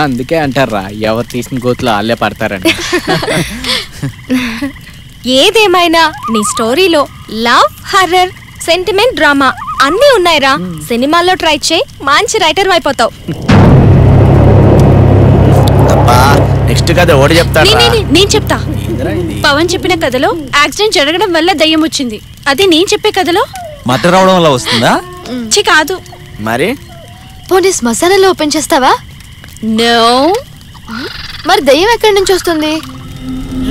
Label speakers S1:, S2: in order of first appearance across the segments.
S1: అందుకే అంటారా ఎవరు తీసిన గోతులు వాళ్ళే పడతారని.
S2: ఏదేమైనా నీ స్టోరీలో లవ్, హర్రర్, సెంటిమెంట్, డ్రామా అన్నీ ఉన్నాయిరా. సినిమాల్లో ట్రై చేయి, మంచి రైటర్ అయిపోతావు.
S1: నెక్స్ట్ కథ ఓడి చెప్తా.
S2: నేను చెప్తా. పవన్ చెప్పిన కథలో యాక్సిడెంట్ జరగడం వల్ల దయ్యం వచ్చింది. అదే నేను చెప్పే కథలో
S3: మటర్ రావడం వల్ల వస్తుందా?
S2: కాదు.
S1: మరి
S4: పోనీ శ్మశానంలో ఓపెన్ చేస్తావా?
S2: నో.
S4: మరి దయ్యం ఎక్కడి నుంచి వస్తుంది?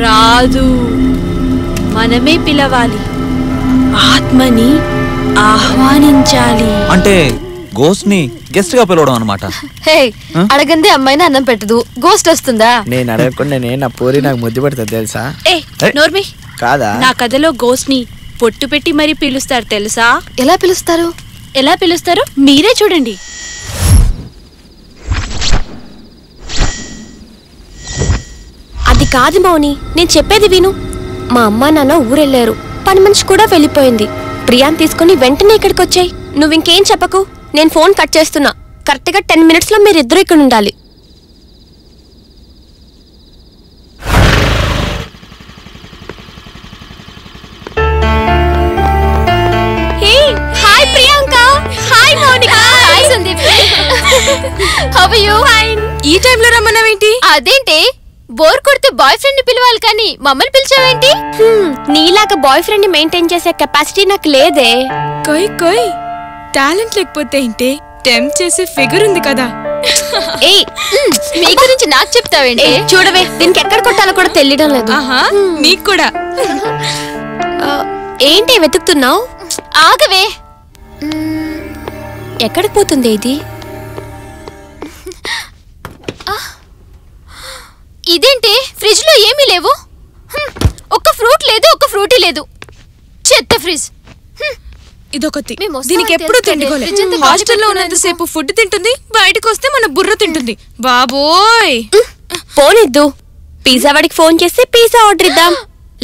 S2: రాదు, మనమే పిలవాలి, ఆత్మని ఆహ్వానించాలి.
S3: అంటే గోస్ట్ ని గెస్ట్ గా పిలవడం అన్నమాట.
S4: హే, అడగందే అమ్మాయిని అన్నం పెట్టదు, గోస్ట్ వస్తుందా?
S1: నేను అడగకుండా నా పూరి నాకు ముద్దు పెడతా తెలుసా?
S2: నోర్మి
S1: కాదా?
S2: నా కథలో గోస్ట్ ని పొట్టు పెట్టి మరీ పిలుస్తారు తెలుసా?
S4: ఎలా పిలుస్తారు?
S2: ఎలా పిలుస్తారో మీరే చూడండి.
S5: అది కాదు మౌని, నేను చెప్పేది విను. మా అమ్మ నాన్న ఊరెళ్ళారు, పని మనిషి కూడా వెళ్ళిపోయింది. ప్రియాని తీసుకుని వెంటనే ఇక్కడికి వచ్చాయి. నువ్వు ఇంకేం చెప్పకు, నేను ఫోన్ కట్ చేస్తున్నా. కరెక్ట్గా 10 minutes లో మీరిద్దరూ ఇక్కడ ఉండాలి. Hi Priyanka. Hi Mounika. Hi Sandeep.
S4: How are you?
S5: Fine.
S2: ఈ టైంలో రమ్మన్నావేంటి?
S4: అదేంటి, బోర్ కొడితే బాయ్ ఫ్రెండ్ ని పిలవాలి కానీ మమ్మల్ని పిలిచావేంటి?
S5: నీలాగా బాయ్ ఫ్రెండ్ ని మెయింటైన్ చేసే కెపాసిటీ నాకు లేదే.
S2: కొయ్ కొయ్, టాలెంట్ లేకపోతే ఏంటి, టెంప్ట్ చేసే ఫిగర్ ఉంది కదా.
S4: ఏయ్, మీ గురించి నాకు చెప్తావేంటి?
S5: చూడవే, దీనికి ఎక్కడ కొట్టాలో కూడా తెలియడం లేదు.
S2: నీకు కూడా.
S5: ఏంటి వెతుకుతున్నావు?
S4: ఆగవే.
S5: ఎక్కడికి పోతుంది ఇది?
S4: ఇదేంటి, ఫ్రిడ్జ్ లో ఏమీ లేవు. ఒక్క ఫ్రూట్ లేదు, ఒక్క ఫ్రూటీ లేదు. చెత్త ఫ్రిడ్జ్.
S2: ఇదొకటి, దీనికి ఎప్పుడు తిండికోలే. హాస్టల్లో ఉన్నంతసేపు ఫుడ్ తింటుంది, బయటకు వస్తే మన బుర్ర తింటుంది. బాబోయ్.
S5: పోనిద్దు, పిజ్జా వాడికి ఫోన్ చేసి పిజ్జా ఆర్డర్ ఇద్దాం.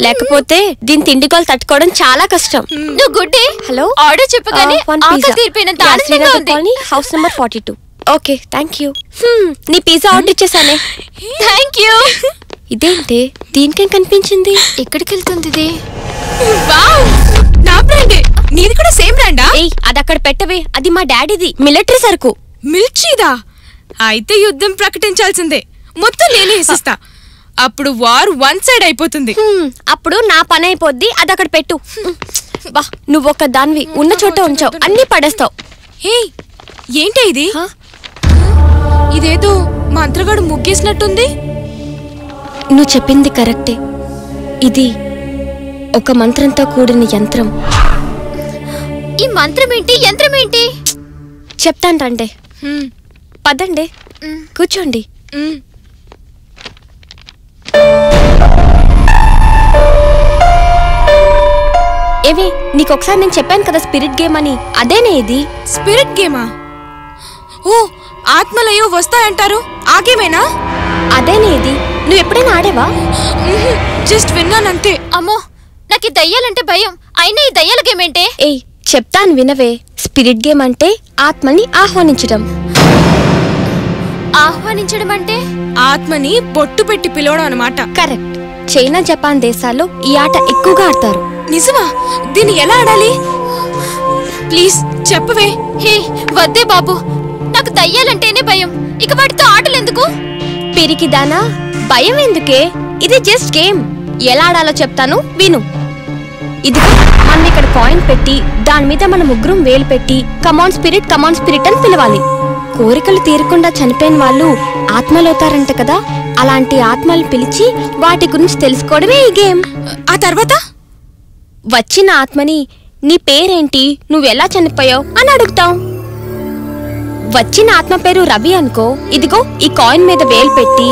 S5: లేకపోతే దీని తిండికోలు తట్టుకోవడం చాలా కష్టం.
S4: నువ్వు గుడ్డి.
S5: హలో,
S4: ఆర్డర్ చెప్పగానే ఆకలి తీరిపోయినంత ఆనందంగా ఉంది.
S5: House number 42. Okay, thank you. నీ పిజ్జా ఆర్డర్ ఇచ్చేసానే.
S4: Thank you.
S5: ఇదేంటి, దీనికేం కనిపించింది?
S4: ఎక్కడికి వెళ్తుంది ఇది?
S2: వావ్, నా బ్రాండే. నీది కూడా సేమ్ బ్రాండా?
S5: ఏయ్, అది అక్కడ పెట్టవే, అది మా డాడీది, మిలిటరీ సరుకు.
S2: మిర్చిదా? అయితే యుద్ధం ప్రకటించాల్సిందే. మొత్తం నేనే వేసిస్తా. అప్పుడు వార్ 1 side అయిపోతుంది.
S5: అప్పుడు నా పని అయిపోద్ది, అది అక్కడ పెట్టు. బా, నువ్వు ఒక దానివి, ఉన్న చోట ఉంచావు, అన్ని పడేస్తావు.
S2: హే, ఏంటి ఇది? ఇదేదో మంత్రగాడు ముగ్గేసినట్టుంది.
S5: నువ్వు చెప్పింది కరెక్టే, ఇది ఒక మంత్రంతో కూడిన యంత్రం.
S4: ఈ మంత్రం ఏంటి, యంత్రం ఏంటి?
S5: చెప్తాంటే పదండి, కూర్చోండి. ఏవి, నీకు ఒకసారి నేను చెప్పాను కదా స్పిరిట్ గేమ్ అని, అదేనే ఇది.
S2: స్పిరిట్ గేమా? ఓ, ఆత్మలయో వస్తాయంటారు, ఆ గేమేనా?
S5: అదేనే ఇది. నువ్వు ఎప్పుడైనా ఆడేవా?
S2: జస్ట్ విన్నానంతే.
S4: అమ్మో, నాకు ఈ దయ్యాలంటే భయం. అయినా ఈ దయ్యాల గేమ్ ఏంటే?
S5: ఏయ్, చెప్తాను వినవే. స్పిరిట్ గేమ్ అంటే ఆత్మని ఆహ్వానించడం.
S4: ఆహ్వానించడం అంటే?
S2: ఆత్మని బొట్టు పెట్టి పిలవడం అన్నమాట.
S5: కరెక్ట్. చైనా, జపాన్ దేశాల్లో ఈ ఆట ఎక్కువగా ఆడతారు.
S2: నిజమా? దీన్ని ఎలా ఆడాలి? ప్లీజ్ చెప్పవే.
S4: హే, వద్దే బాబు, నాకు దయ్యాలంటేనే భయం. ఇక వాటితో ఆటలు ఎందుకు?
S5: పిరికిదానా, భయం ఎందుకే? ఇది జస్ట్ గేమ్. ఎలా ఆడాలో చెప్తాను, విను. ఇదిగో, మనం ఇక్కడ కాయిన్ పెట్టి దాని మీద మన ముగ్గురం వేలు పెట్టి కమాన్ స్పిరిట్ అని పిలవాలి. కోరికలు తీరకుండా చనిపోయిన వాళ్ళు ఆత్మలవుతారంట కదా, అలాంటి ఆత్మలు పిలిచి వాటి గురించి తెలుసుకోవడమే ఈ గేమ్.
S2: ఆ తర్వాత
S5: వచ్చిన ఆత్మని నీ పేరేంటి, నువ్వెలా చనిపోయావు అని అడుగుతాం. వచ్చిన ఆత్మ పేరు రవి అనుకో, ఇదిగో ఈ కాయిన్ మీద వేలు పెట్టి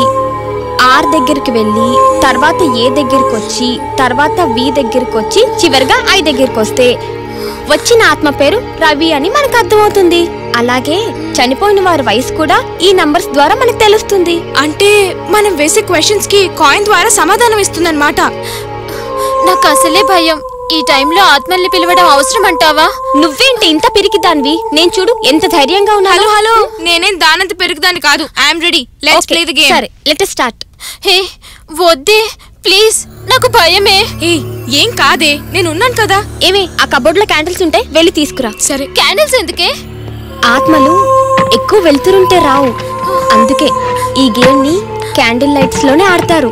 S5: ఆర్ దగ్గరికి వెళ్ళి తర్వాత ఏ దగ్గరికి వచ్చి తర్వాత వి దగ్గరికి వచ్చి చివరిగా ఐ దగ్గరికి వస్తే వచ్చిన ఆత్మ పేరు రవి అని మనకు అర్థమవుతుంది. అలాగే చనిపోయిన వారి వయసు కూడా ఈ నంబర్స్ ద్వారా మనకు తెలుస్తుంది.
S2: అంటే మనం వేసే క్వశ్చన్స్ కి కాయిన్ ద్వారా సమాధానం ఇస్తుందన్నమాట.
S4: నాకు అసలే భయం. ఈ టైంలో ఆత్మల్ని పిలవడం అవసరం అంటావా?
S5: నువ్వేంటి ఇంత పిరికిదానివి? నేను చూడు ఎంత ధైర్యంగా ఉన్నాను.
S2: హలో నేనేం దానంత పెరుగుదాన్ని కాదు. I'm ready. Let's play the game.
S5: సరే లెట్ us స్టార్ట్.
S4: హే వద్దే ప్లీజ్, నాకు భయమే.
S2: ఏం కాదే, నేను ఉన్నాను కదా.
S5: ఏమే ఆ కబోర్డ్ లో క్యాండిల్స్ ఉంటే వెళ్ళి తీసుకురా.
S2: సరే.
S4: క్యాండిల్స్ ఎందుకే?
S5: ఆత్మలు ఎక్కువ వెళ్తుంటే రావు, అందుకే ఈ గేమ్ ని క్యాండిల్ లైట్స్ లోనే ఆడతారు.